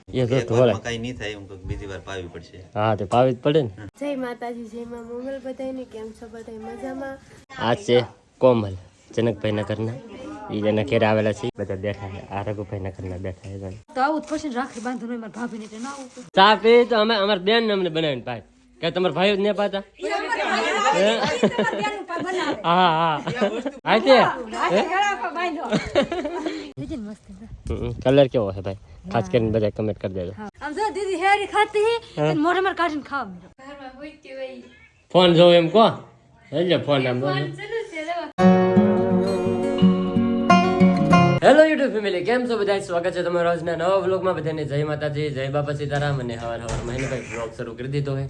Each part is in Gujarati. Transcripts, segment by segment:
ये तो थोड़ा મકાઈ નહીં થાય એમ કોઈક બીજી વાર પાવી પડશે. हाँ तो पावी पड़े ने જય માતાજી જય માં મંગલ બધાને કેમ છો બધા મજામાં आज से कोमल जनक भाई न करना ये जना घेर आवेला છે બધા બેઠા છે આ રઘુ ભાઈ ન કરના બેઠા છે તો આવું જ પછી રાખી બાંધવાનું હોય મારા ભાભીને એટલે ના આવું ચા પી તો અમે અમાર બેન ને અમને બનાવીને પાય કે તમાર ભાઈઓ જ ને પાતા હા હા આતે કલર કેવો છે ભાઈ ખાસ કરીને બધા કમેન્ટ કરી દેજો આમ જો દીદી હેરી ખાતી હે મોઢે માર કાઢીને ખાવા ફોન જો એમ કો લે ફોન આમ હેલો યુટ્યુબ ફેમિલી કેમ છો બધા સ્વાગત છે તમારા આજના નવા વ્લોગમાં બધાને જય માતાજી જય બાપા સીતારામ અને હવાર મહેનભાઈ વ્લોગ શરૂ કરી દીધો હે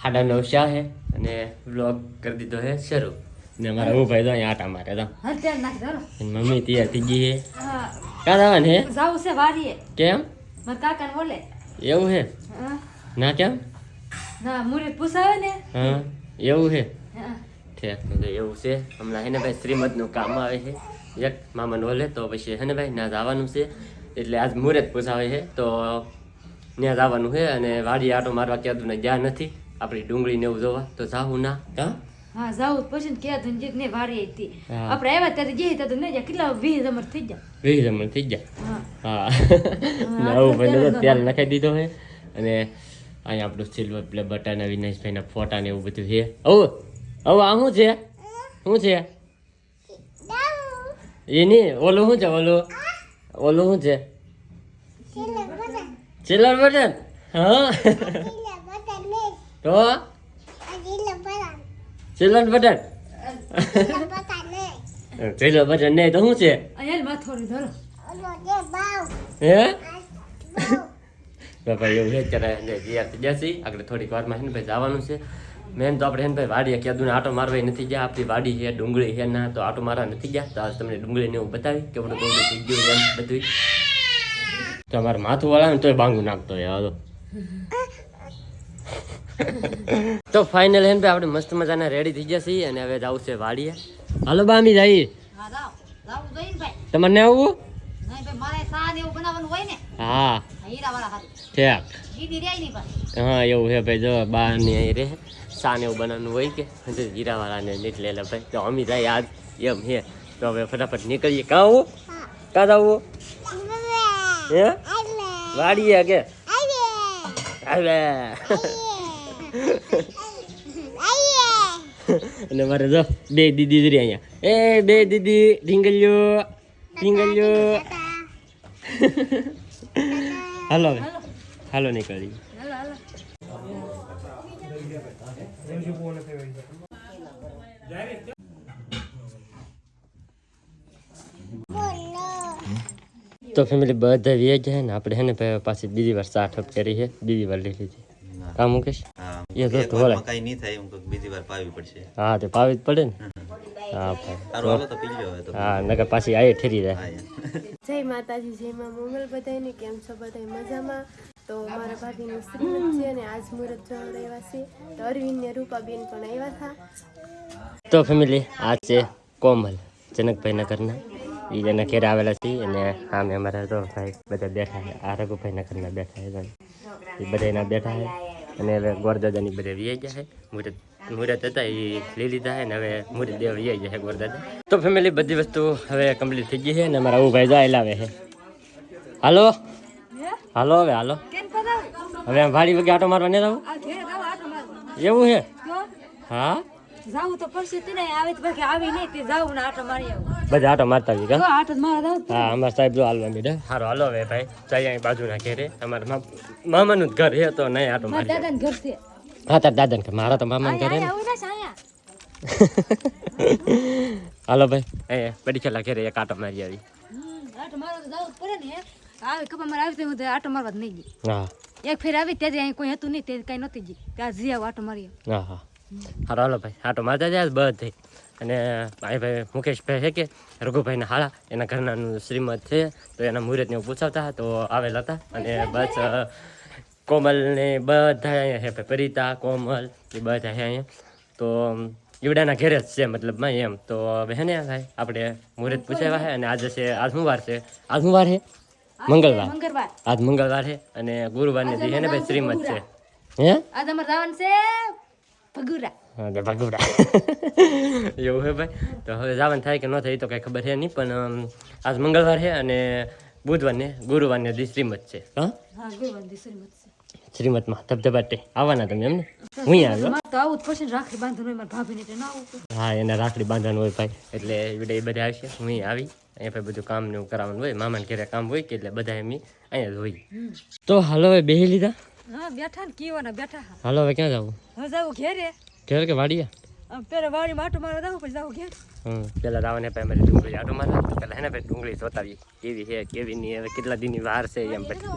9:30 શાહ હે અને વ્લોગ કરી દીધો હે શરૂ ને અમારા હું ભાઈ તો અહીંયા આટા મારે તો હત્યા નાખ દો મમ્મી તૈયાર થઈ ગઈ હે હા કાં આવવાનું હે જાવ છે વારીએ કેમ માર કાકાને બોલે એવું હે હા ના કેમ ના મુરત પૂછાવે ને હા એવું હે હા ઠીક તો એવું છે હમણાં હે ને ભાઈ શ્રીમદનું કામ આવે છે એક મામાને ઓલે તો પછી હે ને ભાઈ ના જવાનું છે એટલે આજ મુહૂર્ત પૂછાવે છે તો ત્યાં જવાનું છે અને વાડી આટો મારવા ક્યાં ગયા નથી આપણી ડુંગળીને એવું જોવા તો જાવું ના હા હા જાવ પછી કે ધનજીત ને વારી હતી હા. આપણે આવ્યા ત્યારે જે હતા તો નહીં જા કેટલા 20 જમર થઈ ગયા 20 જમણ થઈ ગયા હા હા ને આવું ભાઈ તો તેલ નાખી દીધો છે અને અહીંયા આપણું સિલ્વર પ્લે બટન વિનાશભાઈના ફોટા ને એવું બધું છે ઓ આ શું છે શું છે એ નહીં ઓલું શું છે ઓલું શું છે સિલ્વર બટન હા તો સિલ્વર બટન સિલ્વર બટન નહીં તો શું છે અહીંયા માથોડી ધરો હે બાપા એવું છે અત્યારે તૈયાર થઈ જશે આગળ થોડીક વારમાં હે ને ભાઈ જવાનું છે મેન તો આપણે હે ને ભાઈ વાડીએ ક્યાં આટો મારવા નથી ગયા આપણી વાડી છે ડુંગળી છે ના તો આટો મારવા નથી ગયા તો આજ તમને ડુંગળીને એવું બતાવી કે બધું ડુંગળી થઈ ગયું એમ બધું તો અમારે માથું વાળા ને તોય બાંગું નાખતો હોય હાલો તો ફાઇનલ હે ને ભાઈ આપણે મસ્ત મજાના રેડી થઈ ગયા છીએ અને હવે જવું છે વાડીએ હાલો બામી જઈએ હા જાવ જાવ જોઈને ભાઈ તમને આવવું નહીં ભાઈ મારે સાદ એવું બનાવવાનું હોય ને હા હીરા વાળા હાથ ઠીક જીદી રહી નહીં ભાઈ હા એવું છે ભાઈ જો બહારની અહીં રહે સાને એવું બનાવવાનું હોય કે જીરાવાળાને નીકળે ભાઈ તો અમી જાય આજ એમ હે તો હવે ફટાફટ નીકળીએ કાં આવું કાં આવું હે વાડીએ કે આવે અને મારે જો બે દીદી જ રહી અહીંયા એ બે દીદી ઢીંગલ્યો હાલો હવે હાલો નીકળીએ તો ફેમિલી બધા વ્યાજ છે ને આપણે હે ને પાછી બીજી વાર સાઠ કરી છે બીજી વાર લઈ લીધી કામ મુકેશ હા, એ તો એક વાર ઢોળાય. મકાઈ નહીં થાય એમ કોઈક બીજી વાર પાવી પડશે. હા તો પાવી જ પડે ને હા સારું ભાઈ હાલો તો પી લ્યો હવે તો. હા નકર પાછી આયે ઠેરી જાય હા, યાર. જય માતાજી જય માં મંગલ બધાને કેમ છો બધા મજામાં તો મારા ભાભીનું શ્રીમંત છે અને આજ મુહૂર્ત જોવા આવ્યા છે તો અરવિંદ ને રૂપાબેન પણ આવ્યા હતા તો ફેમિલી આ છે કોમલ જનકભાઈ ના ઘરના એ જેના ઘેર આવેલા છે અને સામે અમારા તો ભાઈ બધા બેઠા છે આ રઘુભાઈ ના ઘરના બેઠા છે એ બધા એના બેઠા છે અને હવે ગોરદાદાની બધે વ્યાઈ જાય મુહૂર્ત હતા એ લઈ લીધા છે ને હવે મુહૂર્ત દેવ વ્યાઈ જાય ગોરદાદા તો ફેમિલી બધી વસ્તુ હવે કમ્પ્લીટ થઈ ગઈ છે અને અમારા આવું ભાઈ જાય લાવે છે હાલો હાલો હવે હાલો કેમ પધાવ હવે આમ વાડી વગે આટો મારવા નહીં આવું આ ઘેર જાવ આટો મારવા એવું છે જો હા જાવ તો પરસેતી ને આવે તો બાકી આવી નહીં તે જાવ ને આટો મારી આવું બધા આટો મારતા આવી જો કા આટો મારા જાવ હા અમારા સાહેબ જો હાલવા મીડે સારું હાલો હવે ભાઈ ચાઈ અહીં બાજુના ઘેરે અમારા મામાનું જ ઘર છે તો નહીં આટો મારા મારી દાદા ને ઘર છે હા તાર દાદા ને મારા તો મામાનું ઘર હે ને આવું ના છાયા હાલો ભાઈ એ પડી ખેલા ઘેરે એક આટો મારી આવી આટો મારવા તો જાવ પડે ને આવે કપા મારે આવી હું તો આટો મારવા જ નહીં ગઈ હા એક ફેર આવી ત્યારે અહીં કોઈ હતું નહીં તે કઈ નહોતી ગઈ ત્યાં જી આવ આટો મારી હા હા સારું હાલો ભાઈ આટો મારતા જાય બધે અને ભાઈ મુકેશભાઈ છે કે રઘુભાઈના હાળા એના ઘરનાનું શ્રીમદ છે તો એના મુહૂર્તને એવું પૂછાવતા તો આવેલા હતા અને બસ કોમલ ને બધા અહીંયા છે પરિતા કોમલ એ બધા છે અહીંયા તો જીવડાના ઘેરે જ છે મતલબમાં એમ. તો હવે હે ને ભાઈ આપણે મુહૂર્ત પૂછાવ્યા છે અને આજે છે આજ શું વાર છે? આજ શું વાર છે? મંગળવાર. મંગળવાર આજ મંગળવાર છે અને ગુરુવારને દી હે ને ભાઈ શ્રીમત છે. હે આજ અમારે જવાનું છે ભગુરા. હા તો ભગુડા એવું હે ભાઈ. તો હવે જવાનું થાય કે ન થાય એ તો કાંઈ ખબર છે નહીં, પણ આજ મંગળવાર છે અને બુધવારને ગુરુવારને દી શ્રીમત છે. હા હા ગુરુવાર દી શ્રીમત છે. શ્રીમતમાં ધબધબાટે આવવાના તમે એમને? હું આવ્યો. મારે તો આવું જ પડશે ને, રાખડી બાંધવાનું હોય મારા ભાભીને એટલે ના આવું પડે. હા એને રાખડી બાંધવાનું હોય ભાઈ, એટલે એ બધા આવશે. હું આવી અહીંયા ભાઈ બધું કામ ને એવું કરાવવાનું હોય, મામાને ઘરે કામ હોય કે એટલે બધા એમ અહીંયા જ હોય. તો હાલો હવે બેહી લીધા? હા બેઠા ને કીવાના બેઠા. હાલો હવે ક્યાં જવું? હવે જાવું ઘેરે. ઘેર કે વાડીયા? આમ પેલા વાડીમાં આટો મારવા જાવું પછી જાવું ઘેર. પેલા રાવને ભાઈ અમારી ડુંગળી આટો મારે પેલા હે ને ભાઈ ડુંગળી જોતાવી કેવી છે કેવી નહીં, હવે કેટલા દિનની વાર છે એમ પછી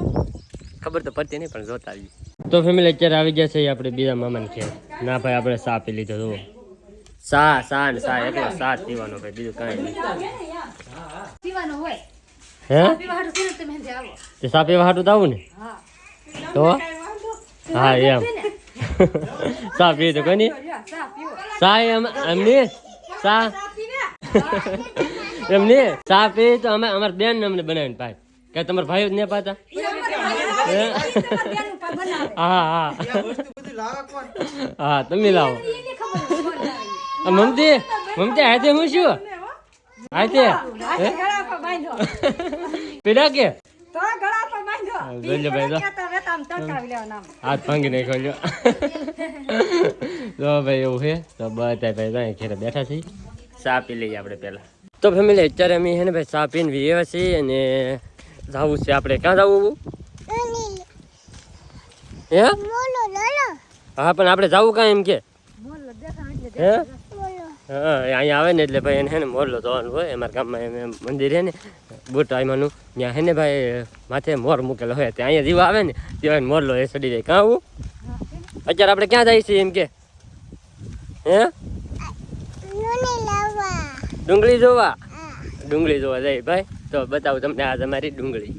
ખબર તો પડતી નહીં પણ જોતાવી. તો ફેમિલી અત્યારે આવી ગયા છે આપણે બીજા મામાને ઘેર. ના ભાઈ આપણે સા પી લીધો જુઓ. સા ને સા એકલો સા જ પીવાનો ભાઈ, બીજું કાંઈ નહીં. પીવાનો હોય. હે પીવા હાટું છે ને તમે હેંજે આવો. તે સા પીવા હાટું તો આવું ને? હા. તો હા એમ સા પી તો કોની ચા પીવો. સા એમની સા એમની સા પી તો અમે અમારા બેન ને અમને બનાવીને પાય કે તમારા ભાઈઓ જ ને પાતા. હા હા તમે લાવો. મમતી હાથે હું શું હાથે પીડા કે હાથ ભાંગી નાખ્યો. તો ભાઈ એવું છે તો બધા ભાઈ ઘેરે બેઠા છીએ, ચા પી લઈએ આપણે પહેલા. તો ફેમિલી અત્યારે અમે છે ને ભાઈ ચા પીને એવા છીએ અને જવું છે આપણે. ક્યાં જવું? હે હા પણ આપણે જવું કાં એમ કે? હે હા અહીંયા આવે ને એટલે ભાઈ એને હે ને મોરલો જોવાનું હોય. અમારા ગામમાં એમ મંદિર છે ને બોટાઈમાંનું, ત્યાં હે ને ભાઈ માથે મોર મૂકેલો હોય, ત્યાં અહીંયા જીવા આવે ને ત્યાં મોરલો એ ચડી જાય. કાં આવું? અત્યારે આપણે ક્યાં જઈએ છીએ એમ કે? હે ડુંગળી જોવા જાય ભાઈ. તો બતાવું તમને આજ અમારી ડુંગળી.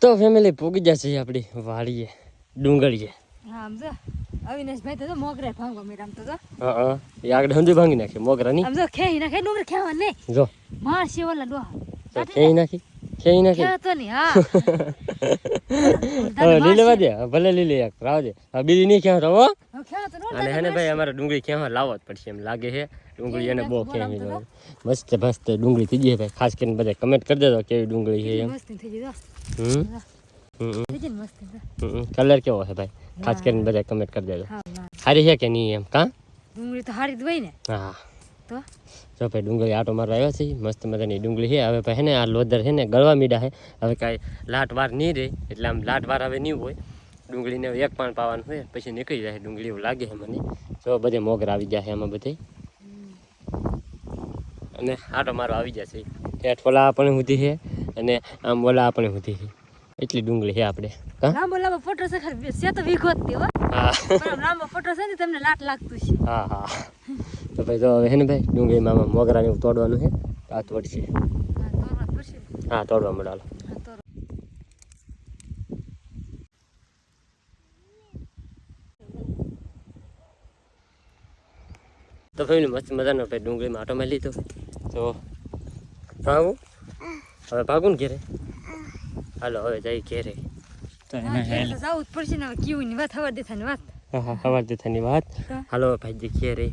તો ફેમિલી પૂગી જશે આપણી વાડીએ ડુંગળીએ. હા આમ જો અવિનાશભાઈ તો મોગરા ભાંગવા મેં આમ તો જો. હા એ આગળ હંધું ભાંગી નાખે મોગરા ની. આમ જો ખેઈ નાખે ડુંગર ખેવા ને જો માર શેવલા ડોહા તો ખેઈ નાખી ખેતો ની. હા લીલે દે ભલે લીલે એક રાવ દે બીજી નહીં ક્યાં તો ખેતો નો. અને હે ને ભાઈ અમારે ડુંગળી ક્યાં લાવવા જ પડશે એમ લાગે છે. ડુંગળી એને બહુ ક્યાં મસ્ત મસ્ત ડુંગળી થઈ ગઈ ભાઈ. ખાસ કરીને બધા કમેન્ટ કરી દેજો કેવી ડુંગળી છે એમ. મસ્તી થઈ ગઈ જો. થઈ ગઈ મસ્તી. કલર કેવો છે ભાઈ ખાસ કરીને બધા કમેન્ટ કરી દેજો. હા સારી છે કે નહીં એમ? કાં ડુંગળી તો હારી જ હોય ને. હા તો જો ભાઈ ડુંગળી આટો મારવા આવ્યા છે. મસ્ત મજાની ડુંગળી છે. હવે ભાઈ હે ને આ લોદર છે ને ગળવા મીડા છે. હવે કાંઈ લાટ વાર નહીં રહે એટલે આમ લાટ વાર હવે નહીં હોય. ડુંગળીને એક પાન પાવાનું હોય પછી નીકળી જાય ડુંગળી એવું લાગે છે મને. જો બધે મોગરા આવી ગયા છે આમાં બધે અને આટો મારો આવી જશે. ઠેઠ ઓલા પણ સુધી છે અને આમ ઓલા પણ સુધી છે. એટલી ડુંગળી છે આપણે. લાંબો ફોટો છે તો વીઘો જ હો. હા પણ લાંબો ફોટો છે ને તમને લાટ લાગતું છે. હા તો ભાઈ જો હવે હે ને ભાઈ ડુંગળીમાં મોગરાને એવું તોડવાનું છે. આ તોડશે. હા તોડવા મળાલો. તો ભાઈ મસ્ત મજાનો ભાઈ ડુંગળીમાં આટો મારી લીધો. તો ભાગું હવે ભાગું ને ઘેરે. હાલો હવે જઈ ઘેરે. તો જવું જ પડશે ને કેવું ની વાત હવા દેથાની વાત. હા સવાર દેથાની વાત. હાલો ભાઈ ઘેરે.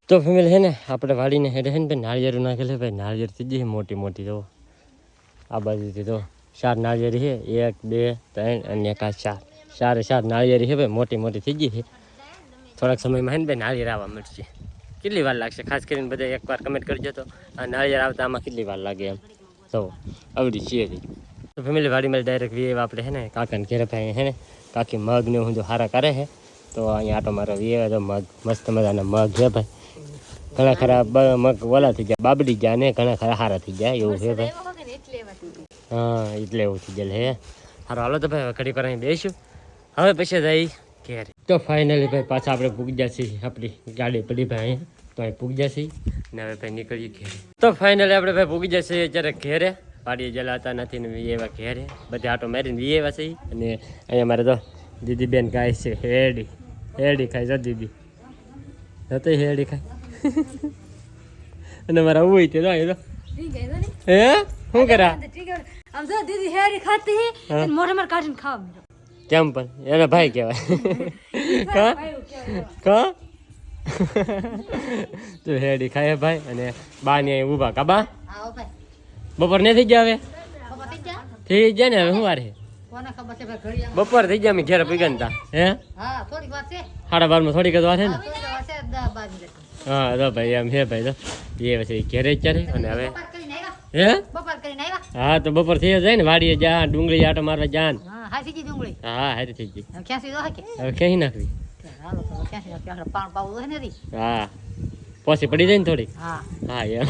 તો ફેમિલી છે ને આપણે વાડીને હેડે છે ને ભાઈ નાળિયેર નાખેલે ભાઈ. નાળિયેર થઈ ગઈ મોટી મોટી જો આ બાજુથી તો 4 નાળિયેરી છે. 1 2 3 અને 1 4 4 નાળિયેરી છે ભાઈ. મોટી મોટી થઈ ગઈ છે. થોડાક સમયમાં છે ને ભાઈ નાળિયેર આવવા મળશે. કેટલી વાર લાગશે ખાસ કરીને બધા એકવાર કમેન્ટ કરજો તો આ નાળિયેર આવતા આમાં કેટલી વાર લાગે એમ. તો આવડી છીએ તો ફેમિલી વાડીમાં ડાયરેક્ટ વીએ આપણે છે ને કાકાને ઘેરે ભાઈ છે ને કાકી મગને હું જો હારા કરે છે. તો અહીંયા આટો મારો વીએ તો મગ મસ્ત મજાના મગ છે ભાઈ. ઘણા ખરા મગ ઓલા થઈ ગયા બાબડી ગયા ને ઘણા ખરા હારા થઈ ગયા એવું છે ભાઈ. હા એટલે એવું થઈ ગયેલું હે. સારું હાલો તો ભાઈ ઘડી પર અહીં બેસીશું હવે પછી જઈ ઘેરે. તો ફાઇનલી ભાઈ પાછા આપણે પૂગી જશે. આપણી ગાડી પડી ભાઈ અહીંયા તો અહીં પૂગી જશે ને હવે ભાઈ નીકળીએ ઘેરે. તો ફાઇનલી આપણે ભાઈ પૂગી જશે અત્યારે ઘેરે. વાડીએ જલાતા નથી ને વી એવા ઘેરે બધા આટો મારીને વી એવા છે. અને અહીંયા મારે તો દીદી બેન ગાય છે હેડી ખાય છે દીદી હતી હેડી ખાય. અને મારા ઉઈ તે તો ઠીક હે ને હે શું કરા ઠીક હે આમ જો દીદી હેરી ખાતી હે અને મોઢે માર કાઢીને ખાવા મીરો કેમ પણ એના ભાઈ કહેવાય કા કા તો હેડી ખાય ભાઈ અને બા ને ઊભા કાબા આવો ભાઈ બપોર ને થઈ ગયા હવે બાબા થઈ જા થઈ જાય ને હવે શું વાર કોને ખબર છે ભાઈ ઘડી બપોર થઈ ગયા અમે ઘેર પીગનતા હે હા થોડીક વાત છે 12:30 થોડીક જ વાત છે ને થોડીક વાત છે 10 12 હા તો ભાઈ એમ હે ભાઈ તો એ પછી ઘેરે જ ચાલે અને હવે બપોર કરીને આવ્યા હે બપોર કરીને આવ્યા હા તો બપોર થઈ જાય ને વાડીએ જા ડુંગળી આટો મારવા જાન હા હાસી જી ડુંગળી હા હારી થઈ ગઈ હવે ક્યાંથી દો કે હવે ક્યાંય નાખવી હાલો તો ક્યાંથી ક્યાં પાણ પાવું હે નથી હા પોસી પડી જાય ને થોડીક હા હા એમ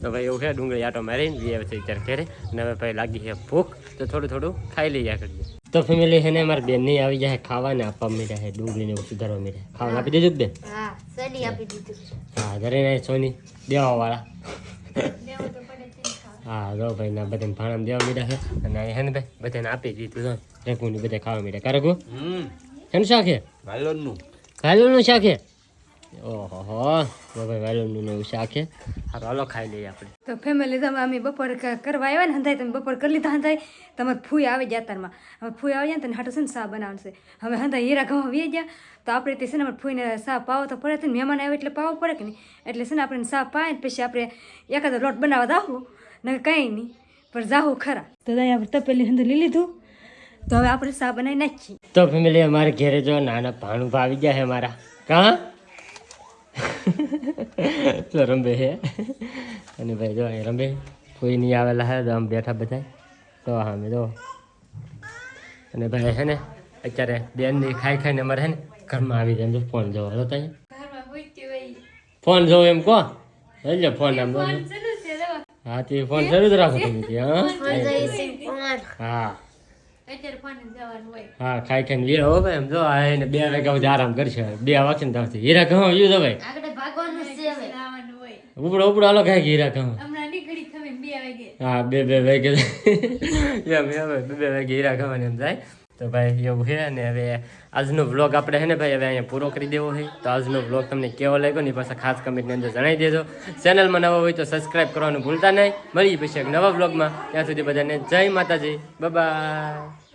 તો ભાઈ એવું છે ડુંગળી આટો મારીને બે પછી વિચાર કરે અને હવે ભાઈ લાગી છે ભૂખ તો થોડું થોડું ખાઈ લઈએ કરીએ તો ફેમિલી છે ને મારા બેન નહીં આવી જાય ખાવાને આપવા મીઠા છે ડુંગળીને એવું સુધારવા મીઠા ખાવાનું આપી દીધું જ બેન હા સડી આપી દીધું હા ઘરે ને સોની દેવાવાળા હા જો ભાઈ ના બધાને ભાણામાં દેવા મીઠા છે અને અહીં હે ને ભાઈ બધાને આપી દીધું તો રેકુની બધા ખાવા મીઠા કારકુ એનું શાક છે વાલોનું શાક છે ઓહો ભાઈ વાલોનું એવું શાક છે હા હાલો ખાઈ લઈએ આપણે તો ફેમિલી તમે અમે બપોર કરવા આવ્યા ને હંધાય તમે બપોર કરી લીધા હંધાય તમારે ફૂઈ આવી ગયા તારમાં હવે ફૂઈ આવી જાય ને તને હાટો છે ને સા બનાવવાનું છે હવે હંધાય હીરા ઘઉં વી ગયા તો આપણે તે છે ને આપણે ફૂઈને સા પાવો તો પડે છે ને મહેમાન આવે એટલે પાવો પડે કે નહીં એટલે છે ને આપણે સા પાય ને પછી આપણે એકાદો લોટ બનાવવા જાવું ને કંઈ નહીં પણ જાવું ખરા તો આપણે તપેલી હંધું લઈ લીધું તો હવે આપણે સા બનાવી નાખીએ તો ફેમિલી અમારે ઘેરે જો નાના ભાણું આવી ગયા છે મારા કાં તો રંબે છે અને ભાઈ જો અહીં રંબે કોઈ નહીં આવેલા હે તો આમ બેઠા બધા તો હા મેં જો અને ભાઈ છે ને અત્યારે બેનની ખાઈ ખાઈને અમારે છે ને ઘરમાં આવી જાય ફોન જોવો હતો ત્યાં ફોન જોવો એમ કહો એટલે ફોન આમ હા તે ફોન શરૂ જ રાખો તમે ત્યાં હા હા ખાઈ ખાઈને હીરા હો ભાઈ એમ જો આ એને 2 વાગ્યા સુધી આરામ કરશે 2 વાગે ને ત્યાંથી હીરા ઘઉં આવ્યું તો ભાઈ ઉપડો હાલો ખાઈ હીરા ઘઉં હા 2 વાગે એમ હવે 2 વાગે હીરા ઘઉં એમ જાય તો ભાઈ એવું છે ને હવે આજનો વ્લોગ આપણે છે ને ભાઈ હવે અહીંયા પૂરો કરી દેવો હોય તો આજનો વ્લોગ તમને કેવો લાગ્યો ને પાછા ખાસ કમેન્ટની અંદર જણાવી દેજો ચેનલમાં નવા હોય તો સબસ્ક્રાઈબ કરવાનું ભૂલતા નહીં મળીએ પછી એક નવા વ્લોગમાં ત્યાં સુધી બધાને જય માતાજી બાય.